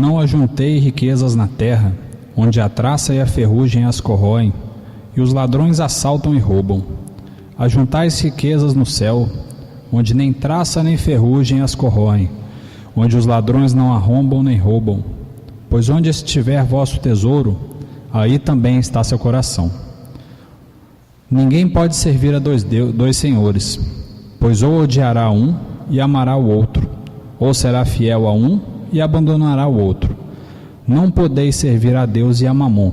Não ajuntei riquezas na terra, onde a traça e a ferrugem as corroem, e os ladrões assaltam e roubam. Ajuntais riquezas no céu, onde nem traça nem ferrugem as corroem, onde os ladrões não arrombam nem roubam. Pois onde estiver vosso tesouro, aí também está seu coração. Ninguém pode servir a dois senhores, pois ou odiará um e amará o outro, ou será fiel a um e abandonará o outro. Não podeis servir a Deus e a Mamon.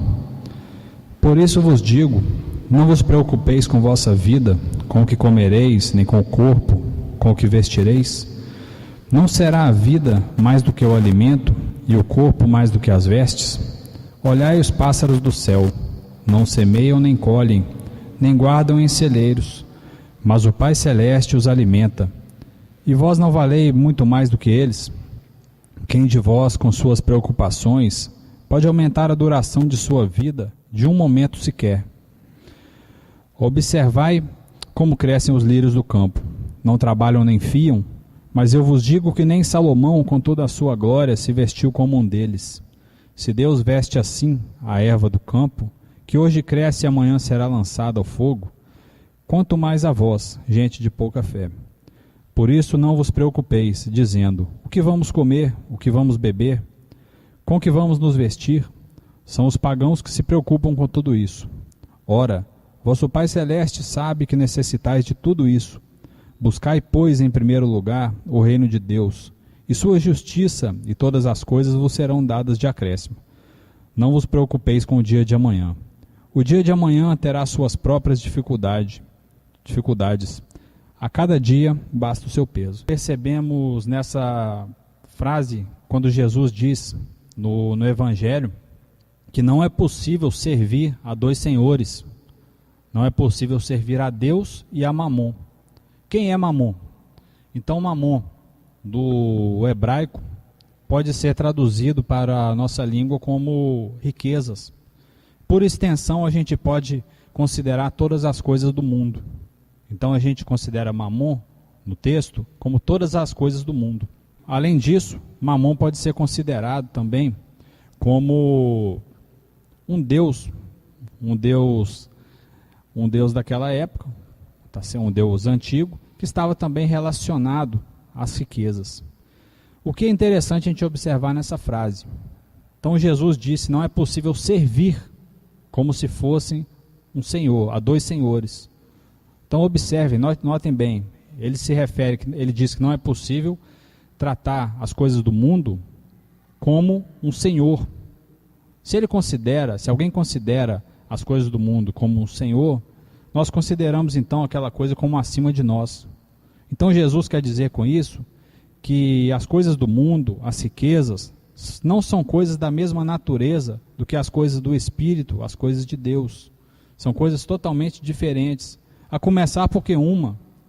Por isso vos digo, não vos preocupeis com vossa vida, com o que comereis, nem com o corpo, com o que vestireis. Não será a vida mais do que o alimento, e o corpo mais do que as vestes? Olhai os pássaros do céu, não semeiam nem colhem, nem guardam em celeiros, mas o Pai Celeste os alimenta. E vós não valeis muito mais do que eles? Quem de vós, com suas preocupações, pode aumentar a duração de sua vida de um momento sequer? Observai como crescem os lírios do campo. Não trabalham nem fiam, mas eu vos digo que nem Salomão, com toda a sua glória, se vestiu como um deles. Se Deus veste assim a erva do campo, que hoje cresce e amanhã será lançada ao fogo, quanto mais a vós, gente de pouca fé. Por isso não vos preocupeis, dizendo, o que vamos comer, o que vamos beber, com que vamos nos vestir? São os pagãos que se preocupam com tudo isso. Ora, vosso Pai Celeste sabe que necessitais de tudo isso. Buscai, pois, em primeiro lugar o reino de Deus, e sua justiça, e todas as coisas vos serão dadas de acréscimo. Não vos preocupeis com o dia de amanhã. O dia de amanhã terá suas próprias dificuldades. A cada dia basta o seu peso. Percebemos nessa frase, quando Jesus diz no Evangelho, que não é possível servir a dois senhores. Não é possível servir a Deus e a Mamon. Quem é Mamon? Então, Mamon, do hebraico, pode ser traduzido para a nossa língua como riquezas. Por extensão, a gente pode considerar todas as coisas do mundo. Então, a gente considera Mamon, no texto, como todas as coisas do mundo. Além disso, Mamon pode ser considerado também como um deus daquela época, um Deus antigo, que estava também relacionado às riquezas. O que é interessante a gente observar nessa frase? Então Jesus disse, não é possível servir como se fossem um senhor, a dois senhores. Então observem, notem bem, ele diz que não é possível tratar as coisas do mundo como um senhor. Se alguém considera as coisas do mundo como um senhor, nós consideramos então aquela coisa como acima de nós. Então Jesus quer dizer com isso que as coisas do mundo, as riquezas, não são coisas da mesma natureza do que as coisas do Espírito, as coisas de Deus. São coisas totalmente diferentes. A começar porque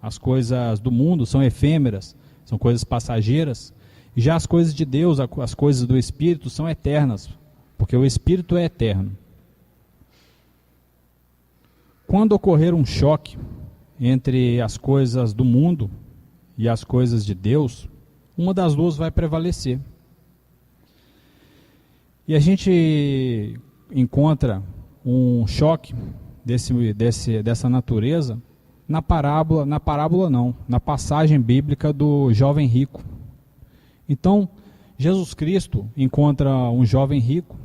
as coisas do mundo são efêmeras, são coisas passageiras, e já as coisas de Deus, as coisas do Espírito são eternas, porque o Espírito é eterno. Quando ocorrer um choque entre as coisas do mundo e as coisas de Deus, uma das duas vai prevalecer. E a gente encontra um choque dessa natureza na passagem bíblica do jovem rico. Então, Jesus Cristo encontra um jovem rico,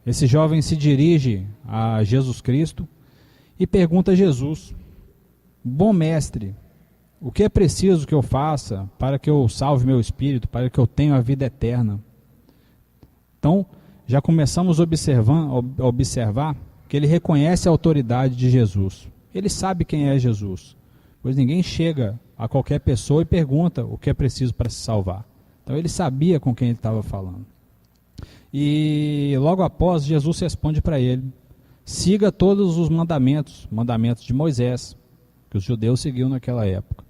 esse jovem se dirige a Jesus Cristo e pergunta a Jesus, bom mestre, o que é preciso que eu faça para que eu salve meu espírito, para que eu tenha a vida eterna? Então, já começamos a observar que ele reconhece a autoridade de Jesus. Ele sabe quem é Jesus, pois ninguém chega a qualquer pessoa e pergunta o que é preciso para se salvar. Então ele sabia com quem ele estava falando. E logo após, Jesus responde para ele, siga todos os mandamentos de Moisés, que os judeus seguiam naquela época.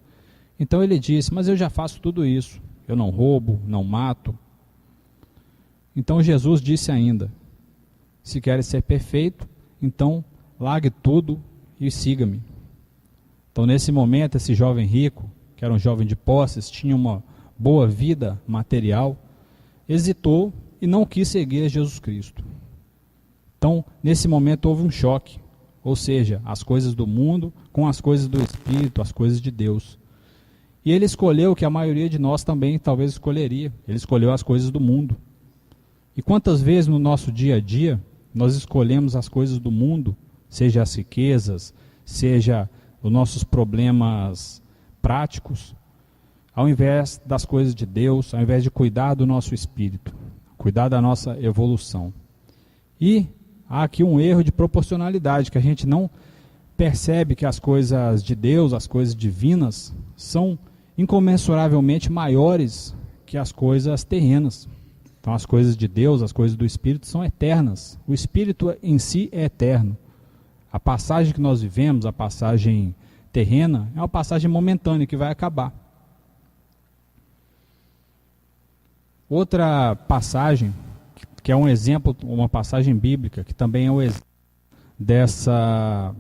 Então ele disse, mas eu já faço tudo isso, eu não roubo, não mato. Então Jesus disse ainda, se queres ser perfeito, então largue tudo e siga-me. Então nesse momento, esse jovem rico, que era um jovem de posses, tinha uma boa vida material, hesitou e não quis seguir a Jesus Cristo. Então, nesse momento houve um choque, ou seja, as coisas do mundo com as coisas do Espírito, as coisas de Deus. E ele escolheu o que a maioria de nós também talvez escolheria, ele escolheu as coisas do mundo. E quantas vezes no nosso dia a dia nós escolhemos as coisas do mundo, seja as riquezas, seja os nossos problemas práticos, ao invés das coisas de Deus, ao invés de cuidar do nosso espírito, cuidar da nossa evolução. E há aqui um erro de proporcionalidade, que a gente não percebe que as coisas de Deus, as coisas divinas, são incomensuravelmente maiores que as coisas terrenas. Então as coisas de Deus, as coisas do Espírito são eternas. O Espírito em si é eterno. A passagem que nós vivemos, a passagem terrena, é uma passagem momentânea que vai acabar. Outra passagem, que é um exemplo, uma passagem bíblica, que também é um exemplo dessa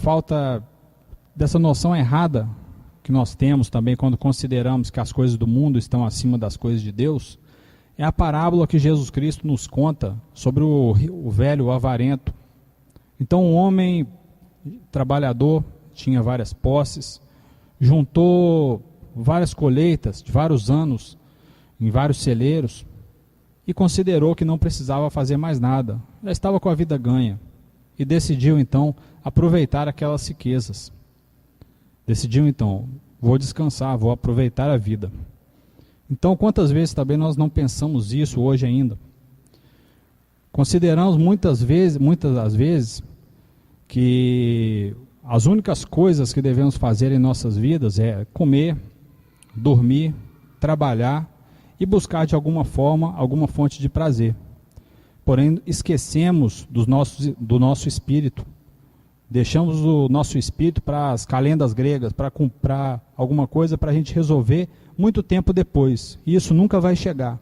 falta, dessa noção errada que nós temos também quando consideramos que as coisas do mundo estão acima das coisas de Deus, é a parábola que Jesus Cristo nos conta sobre o velho avarento. Então um homem trabalhador, tinha várias posses, juntou várias colheitas de vários anos em vários celeiros e considerou que não precisava fazer mais nada, já estava com a vida ganha e decidiu então aproveitar aquelas riquezas. Decidiu então, vou descansar, vou aproveitar a vida. Então quantas vezes também nós não pensamos isso hoje ainda? Consideramos muitas das vezes que as únicas coisas que devemos fazer em nossas vidas é comer, dormir, trabalhar e buscar de alguma forma alguma fonte de prazer. Porém, esquecemos do nosso espírito. Deixamos o nosso espírito para as calendas gregas, para comprar alguma coisa para a gente resolver muito tempo depois. E isso nunca vai chegar.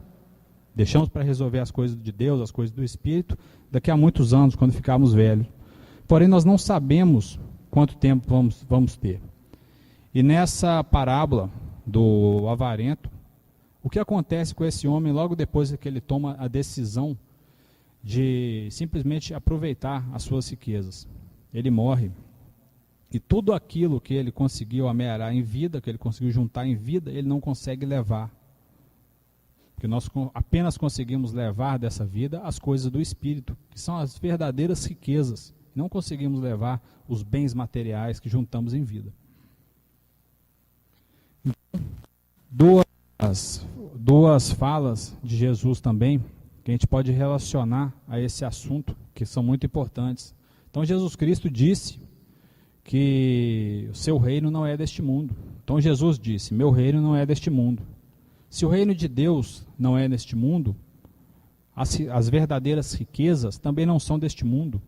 Deixamos para resolver as coisas de Deus, as coisas do Espírito, daqui a muitos anos, quando ficarmos velhos. Porém, nós não sabemos quanto tempo vamos ter. E nessa parábola do avarento, o que acontece com esse homem logo depois que ele toma a decisão de simplesmente aproveitar as suas riquezas? Ele morre. E tudo aquilo que ele conseguiu amealhar em vida, que ele conseguiu juntar em vida, ele não consegue levar. Porque nós apenas conseguimos levar dessa vida as coisas do Espírito, que são as verdadeiras riquezas. Não conseguimos levar os bens materiais que juntamos em vida. Então, duas falas de Jesus também, que a gente pode relacionar a esse assunto, que são muito importantes. Então Jesus Cristo disse que o seu reino não é deste mundo. Então Jesus disse, meu reino não é deste mundo. Se o reino de Deus não é neste mundo, as verdadeiras riquezas também não são deste mundo.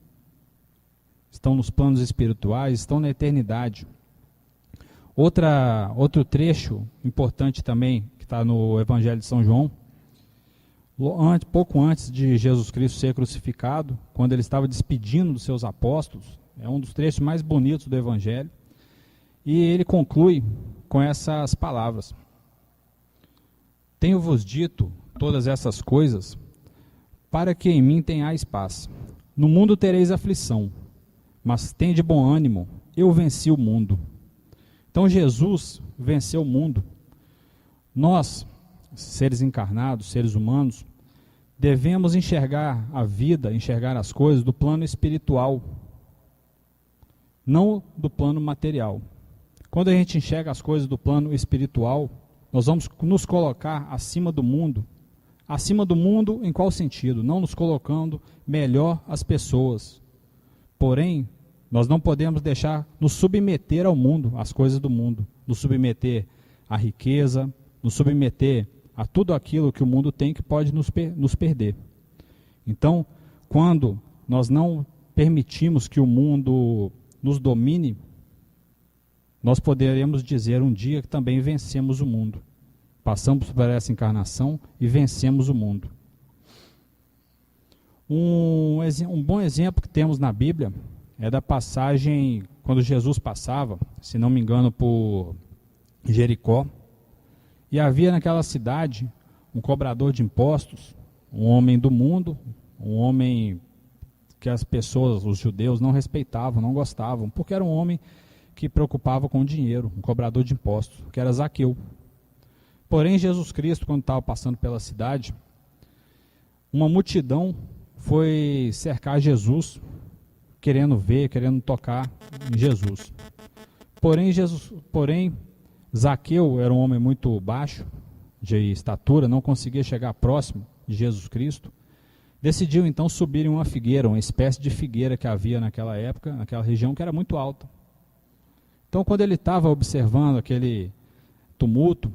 Estão nos planos espirituais, estão na eternidade. Outro trecho importante também, que está no Evangelho de São João, pouco antes de Jesus Cristo ser crucificado, quando ele estava despedindo dos seus apóstolos, é um dos trechos mais bonitos do Evangelho, e ele conclui com essas palavras: tenho-vos dito todas essas coisas, para que em mim tenhais paz. No mundo tereis aflição, mas tende bom ânimo, eu venci o mundo. Então Jesus venceu o mundo. Nós, seres encarnados, seres humanos, devemos enxergar a vida, enxergar as coisas do plano espiritual, não do plano material. Quando a gente enxerga as coisas do plano espiritual, nós vamos nos colocar acima do mundo. Acima do mundo em qual sentido? Não nos colocando melhor as pessoas. Porém, nós não podemos deixar nos submeter ao mundo, às coisas do mundo, nos submeter à riqueza, nos submeter a tudo aquilo que o mundo tem que pode nos perder. Então, quando nós não permitimos que o mundo nos domine, nós poderemos dizer um dia que também vencemos o mundo. Passamos por essa encarnação e vencemos o mundo. Um bom exemplo que temos na Bíblia é da passagem quando Jesus passava, se não me engano, por Jericó, e havia naquela cidade um cobrador de impostos, um homem do mundo, um homem que as pessoas, os judeus, não respeitavam, não gostavam, porque era um homem que preocupava com o dinheiro, um cobrador de impostos, que era Zaqueu. Porém, Jesus Cristo, quando estava passando pela cidade, uma multidão foi cercar Jesus, querendo ver, querendo tocar em Jesus. Porém, Zaqueu era um homem muito baixo de estatura, não conseguia chegar próximo de Jesus Cristo. Decidiu então subir em uma figueira, uma espécie de figueira que havia naquela época, naquela região que era muito alta. Então, quando ele estava observando aquele tumulto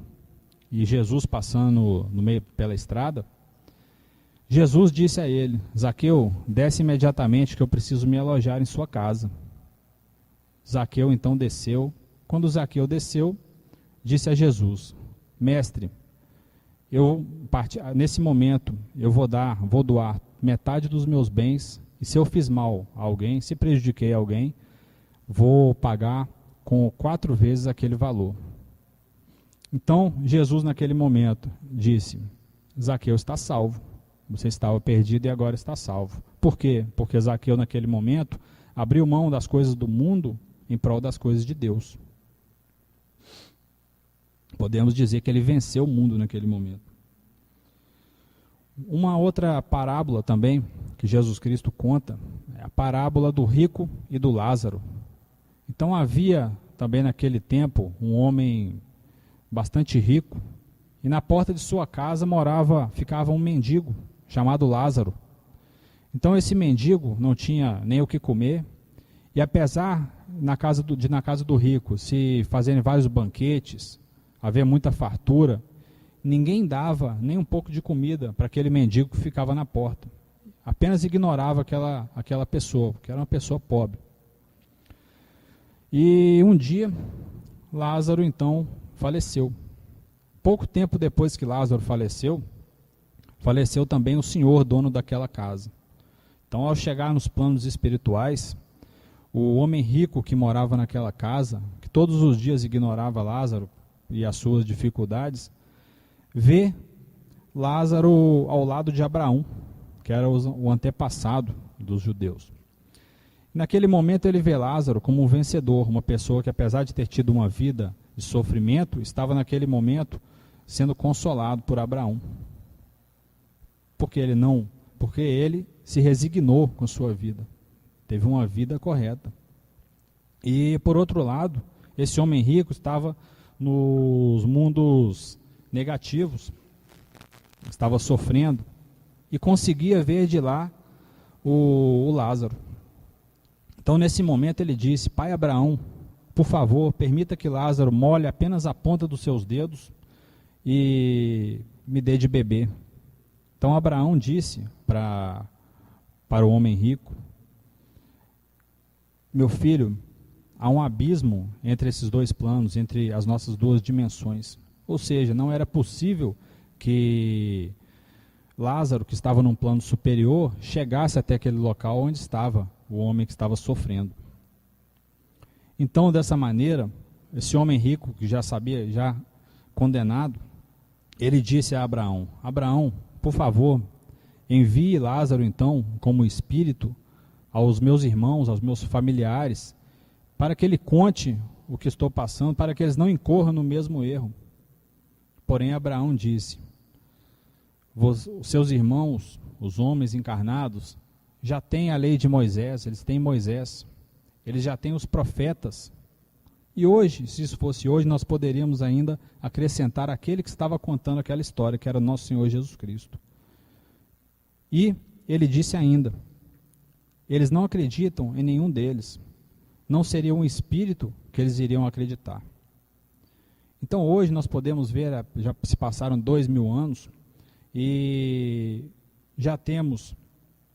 e Jesus passando no meio pela estrada, Jesus disse a ele: Zaqueu, desce imediatamente que eu preciso me alojar em sua casa. Zaqueu então desceu. Quando Zaqueu desceu, disse a Jesus: Mestre, nesse momento eu vou doar metade dos meus bens, e se eu fiz mal a alguém, se prejudiquei alguém, vou pagar com 4 vezes aquele valor. Então Jesus naquele momento disse: Zaqueu está salvo. Você estava perdido e agora está salvo. Por quê? Porque Zaqueu naquele momento abriu mão das coisas do mundo em prol das coisas de Deus. Podemos dizer que ele venceu o mundo naquele momento. Uma outra parábola também que Jesus Cristo conta é a parábola do rico e do Lázaro. Então havia também naquele tempo um homem bastante rico e na porta de sua casa ficava um mendigo chamado Lázaro. Então esse mendigo não tinha nem o que comer, e apesar na casa do rico se fazerem vários banquetes, haver muita fartura, ninguém dava nem um pouco de comida para aquele mendigo que ficava na porta. Apenas ignorava aquela pessoa, que era uma pessoa pobre. E um dia, Lázaro então faleceu. Pouco tempo depois que Lázaro faleceu também o senhor, dono daquela casa. Então, ao chegar nos planos espirituais, o homem rico que morava naquela casa, que todos os dias ignorava Lázaro e as suas dificuldades, vê Lázaro ao lado de Abraão, que era o antepassado dos judeus. Naquele momento ele vê Lázaro como um vencedor, uma pessoa que, apesar de ter tido uma vida de sofrimento, estava naquele momento sendo consolado por Abraão. Porque ele se resignou com sua vida, teve uma vida correta. E por outro lado, esse homem rico estava nos mundos negativos, estava sofrendo, e conseguia ver de lá o Lázaro. Então nesse momento ele disse: Pai Abraão, por favor, permita que Lázaro molhe apenas a ponta dos seus dedos e me dê de beber. Então Abraão disse para o homem rico: meu filho, há um abismo entre esses dois planos, entre as nossas duas dimensões. Ou seja, não era possível que Lázaro, que estava num plano superior, chegasse até aquele local onde estava o homem que estava sofrendo. Então, dessa maneira, esse homem rico, que já condenado, ele disse a Abraão: Abraão, por favor, envie Lázaro então como espírito aos meus irmãos, aos meus familiares, para que ele conte o que estou passando, para que eles não incorram no mesmo erro. Porém Abraão disse: os seus irmãos, os homens encarnados, já têm a lei de Moisés, eles têm Moisés, eles já têm os profetas. E hoje, se isso fosse hoje, nós poderíamos ainda acrescentar aquele que estava contando aquela história, que era o nosso Senhor Jesus Cristo. E ele disse ainda: eles não acreditam em nenhum deles, não seria um espírito que eles iriam acreditar. Então hoje nós podemos ver, já se passaram 2000 anos, e já temos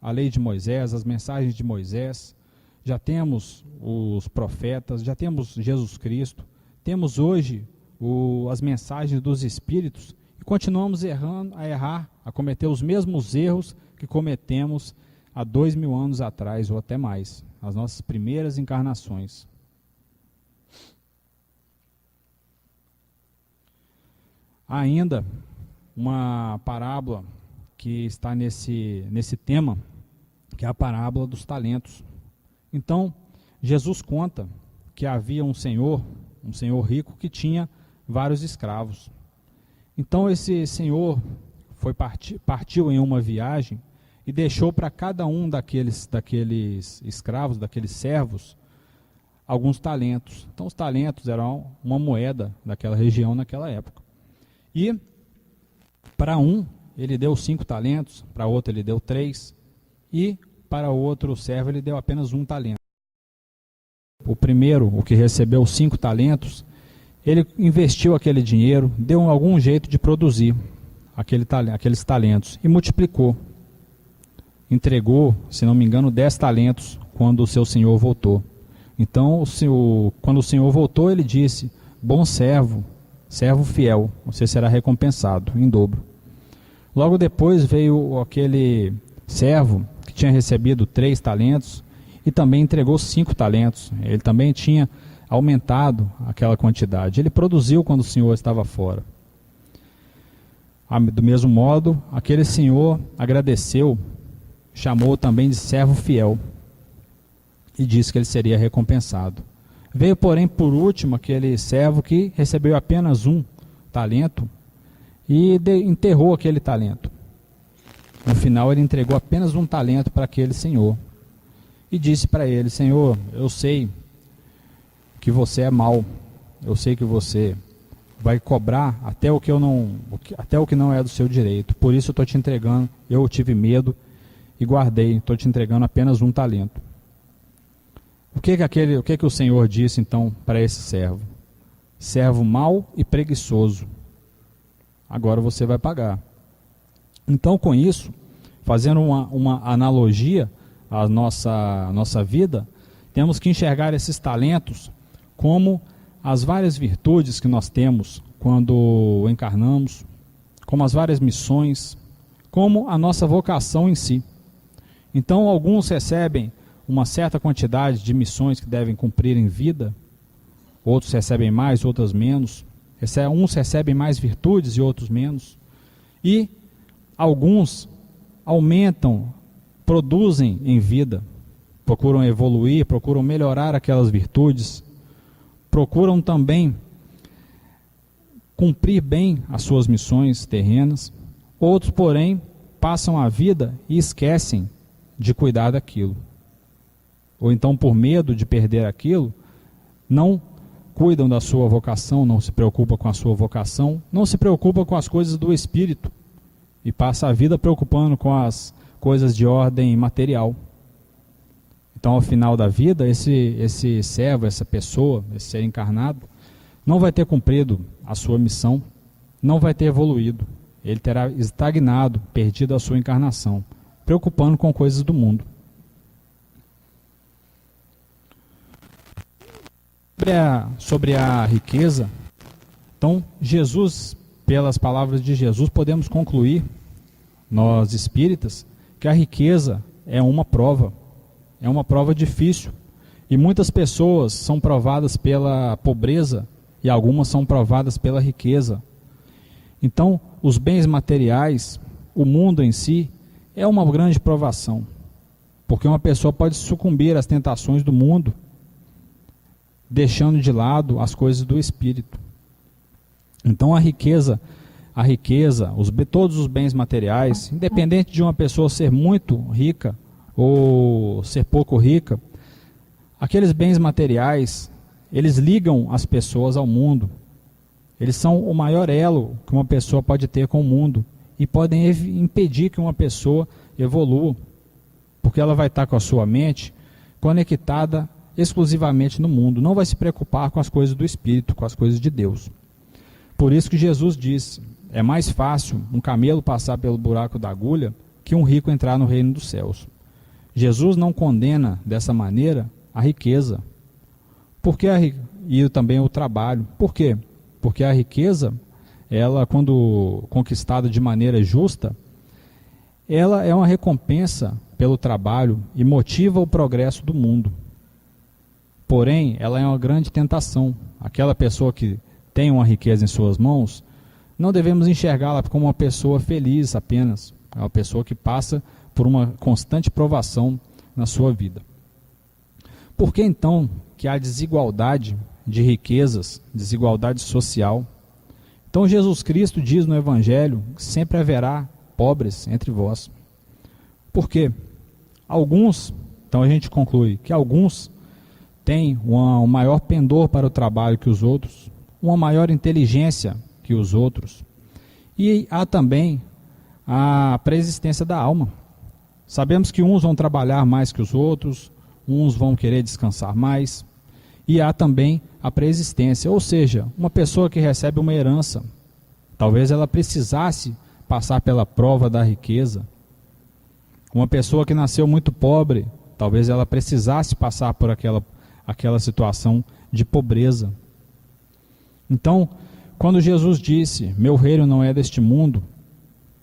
a lei de Moisés, as mensagens de Moisés, já temos os profetas, já temos Jesus Cristo, temos hoje as mensagens dos Espíritos, e continuamos a cometer os mesmos erros que cometemos há 2000 anos atrás, ou até mais, as nossas primeiras encarnações. Ainda, uma parábola que está nesse tema, que é a parábola dos talentos. Então, Jesus conta que havia um senhor rico que tinha vários escravos. Então esse senhor partiu em uma viagem e deixou para cada um daqueles escravos, daqueles servos, alguns talentos. Então os talentos eram uma moeda daquela região naquela época. E para um ele deu 5 talentos, para outro ele deu 3, e para o outro servo ele deu apenas 1 talento. O primeiro, o que recebeu 5 talentos, ele investiu aquele dinheiro, deu algum jeito de produzir aqueles talentos e multiplicou. Entregou, se não me engano, 10 talentos quando o seu senhor voltou. Então, quando o senhor voltou, ele disse: bom servo, servo fiel, você será recompensado em dobro. Logo depois veio aquele servo que tinha recebido 3 talentos e também entregou 5 talentos. Ele também tinha aumentado aquela quantidade. Ele produziu quando o senhor estava fora. Do mesmo modo, aquele senhor agradeceu, chamou também de servo fiel e disse que ele seria recompensado. Veio, porém, por último, aquele servo que recebeu apenas 1 talento e enterrou aquele talento. No final, ele entregou apenas 1 talento para aquele senhor e disse para ele: Senhor, eu sei que você é mau, eu sei que você vai cobrar até o que não é do seu direito, por isso eu estou te entregando, eu tive medo e guardei, estou te entregando apenas 1 talento. O que o Senhor disse então para esse servo? Servo mau e preguiçoso, agora você vai pagar. Então, com isso, fazendo uma analogia à nossa vida, temos que enxergar esses talentos como as várias virtudes que nós temos quando encarnamos, como as várias missões, como a nossa vocação em si. Então, alguns recebem uma certa quantidade de missões que devem cumprir em vida, outros recebem mais, outros menos. Uns recebem mais virtudes e outros menos. E alguns aumentam, produzem em vida, procuram evoluir, procuram melhorar aquelas virtudes, procuram também cumprir bem as suas missões terrenas. Outros, porém, passam a vida e esquecem de cuidar daquilo. Ou então, por medo de perder aquilo, não cuidam da sua vocação, não se preocupam com a sua vocação, não se preocupam com as coisas do espírito e passa a vida preocupando com as coisas de ordem material. Então, ao final da vida, esse servo, essa pessoa, esse ser encarnado, não vai ter cumprido a sua missão, não vai ter evoluído. Ele terá estagnado, perdido a sua encarnação, preocupando com coisas do mundo. Sobre a riqueza, então, Jesus, pelas palavras de Jesus, podemos concluir, nós espíritas, que a riqueza é uma prova difícil, e muitas pessoas são provadas pela pobreza e algumas são provadas pela riqueza. Então, os bens materiais, o mundo em si, é uma grande provação, porque uma pessoa pode sucumbir às tentações do mundo, deixando de lado as coisas do espírito. Então todos os bens materiais, independente de uma pessoa ser muito rica ou ser pouco rica, aqueles bens materiais, eles ligam as pessoas ao mundo. Eles são o maior elo que uma pessoa pode ter com o mundo e podem impedir que uma pessoa evolua, porque ela vai estar com a sua mente conectada exclusivamente no mundo, não vai se preocupar com as coisas do espírito, com as coisas de Deus. Por isso que Jesus disse: é mais fácil um camelo passar pelo buraco da agulha que um rico entrar no reino dos céus. Jesus não condena dessa maneira a riqueza, e também o trabalho. Por quê? Porque a riqueza, ela, quando conquistada de maneira justa, ela é uma recompensa pelo trabalho e motiva o progresso do mundo. Porém, ela é uma grande tentação. Aquela pessoa que tem uma riqueza em suas mãos não devemos enxergá-la como uma pessoa feliz apenas, é uma pessoa que passa por uma constante provação na sua vida. Por que então que há desigualdade de riquezas, desigualdade social? Então Jesus Cristo diz no Evangelho que sempre haverá pobres entre vós. Por quê? Alguns, então a gente conclui que alguns têm um maior pendor para o trabalho que os outros, uma maior inteligência que os outros. E há também a preexistência da alma. Sabemos que uns vão trabalhar mais que os outros, uns vão querer descansar mais, e há também a preexistência, ou seja, uma pessoa que recebe uma herança, talvez ela precisasse passar pela prova da riqueza. Uma pessoa que nasceu muito pobre, talvez ela precisasse passar por aquela situação de pobreza. Então, quando Jesus disse, meu reino não é deste mundo,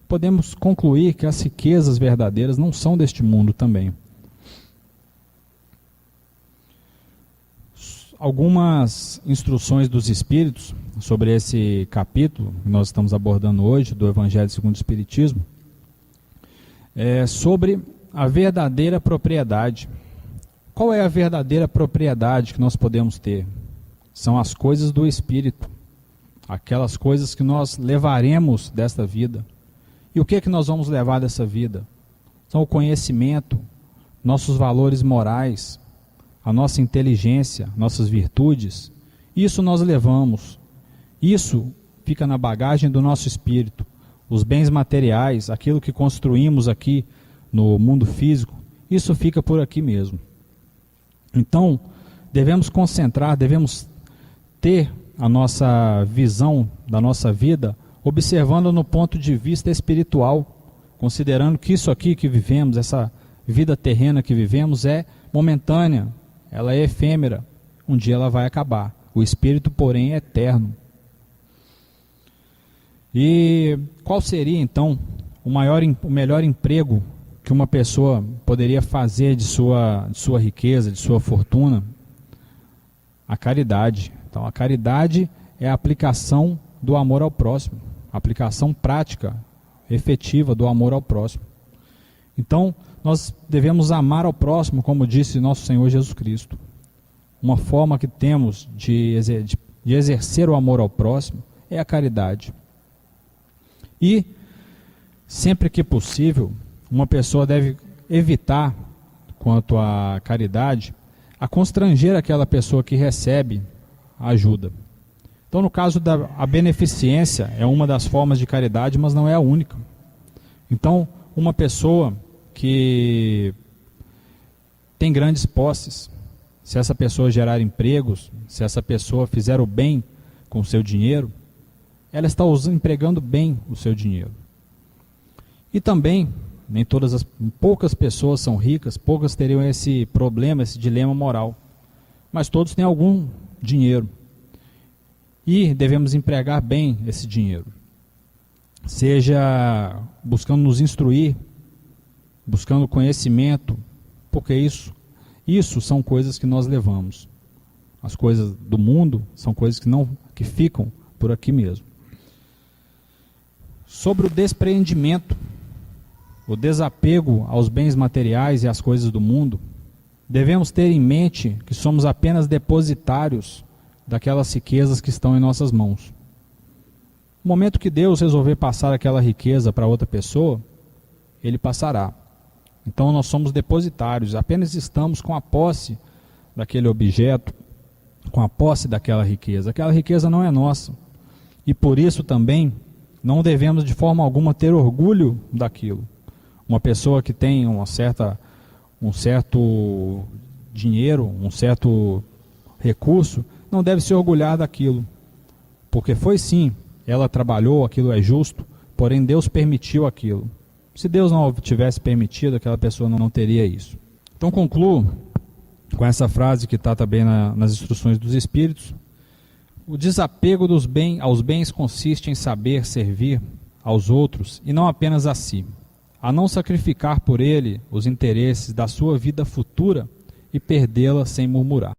podemos concluir que as riquezas verdadeiras não são deste mundo também. Algumas instruções dos Espíritos sobre esse capítulo que nós estamos abordando hoje, do Evangelho segundo o Espiritismo, sobre a verdadeira propriedade. Qual é a verdadeira propriedade que nós podemos ter? São as coisas do Espírito, aquelas coisas que nós levaremos desta vida. E o que é que nós vamos levar dessa vida? São o conhecimento, nossos valores morais, a nossa inteligência, nossas virtudes. Isso nós levamos. Isso fica na bagagem do nosso espírito. Os bens materiais, aquilo que construímos aqui no mundo físico, isso fica por aqui mesmo. Então, devemos concentrar, devemos ter a nossa visão da nossa vida observando no ponto de vista espiritual, considerando que isso aqui que vivemos, essa vida terrena que vivemos é momentânea, ela é efêmera, um dia ela vai acabar. O espírito, porém, é eterno. E qual seria então o melhor emprego que uma pessoa poderia fazer de sua riqueza, de sua fortuna? A caridade. Então, a caridade é a aplicação do amor ao próximo, a aplicação prática, efetiva do amor ao próximo. Então, nós devemos amar ao próximo, como disse nosso Senhor Jesus Cristo. Uma forma que temos de exercer o amor ao próximo é a caridade. E, sempre que possível, uma pessoa deve evitar, quanto à caridade, a constranger aquela pessoa que recebe a ajuda. Então, no caso a beneficência é uma das formas de caridade, mas não é a única. Então, uma pessoa que tem grandes posses, se essa pessoa gerar empregos, se essa pessoa fizer o bem com o seu dinheiro, ela está empregando bem o seu dinheiro. E também, poucas pessoas são ricas, poucas teriam esse problema, esse dilema moral, mas todos têm algum dinheiro. E devemos empregar bem esse dinheiro, seja buscando nos instruir, buscando conhecimento, porque isso são coisas que nós levamos. As coisas do mundo são coisas que ficam por aqui mesmo. Sobre o despreendimento, o desapego aos bens materiais e às coisas do mundo, devemos ter em mente que somos apenas depositários daquelas riquezas que estão em nossas mãos. No momento que Deus resolver passar aquela riqueza para outra pessoa, Ele passará. Então nós somos depositários, apenas estamos com a posse daquele objeto, com a posse daquela riqueza. Aquela riqueza não é nossa. E por isso também não devemos de forma alguma ter orgulho daquilo. Uma pessoa que tem um certo dinheiro, um certo recurso, não deve se orgulhar daquilo. Porque foi sim, ela trabalhou, aquilo é justo, porém Deus permitiu aquilo. Se Deus não tivesse permitido, aquela pessoa não teria isso. Então concluo com essa frase que está também nas instruções dos Espíritos. O desapego aos bens consiste em saber servir aos outros e não apenas a si, a não sacrificar por ele os interesses da sua vida futura e perdê-la sem murmurar.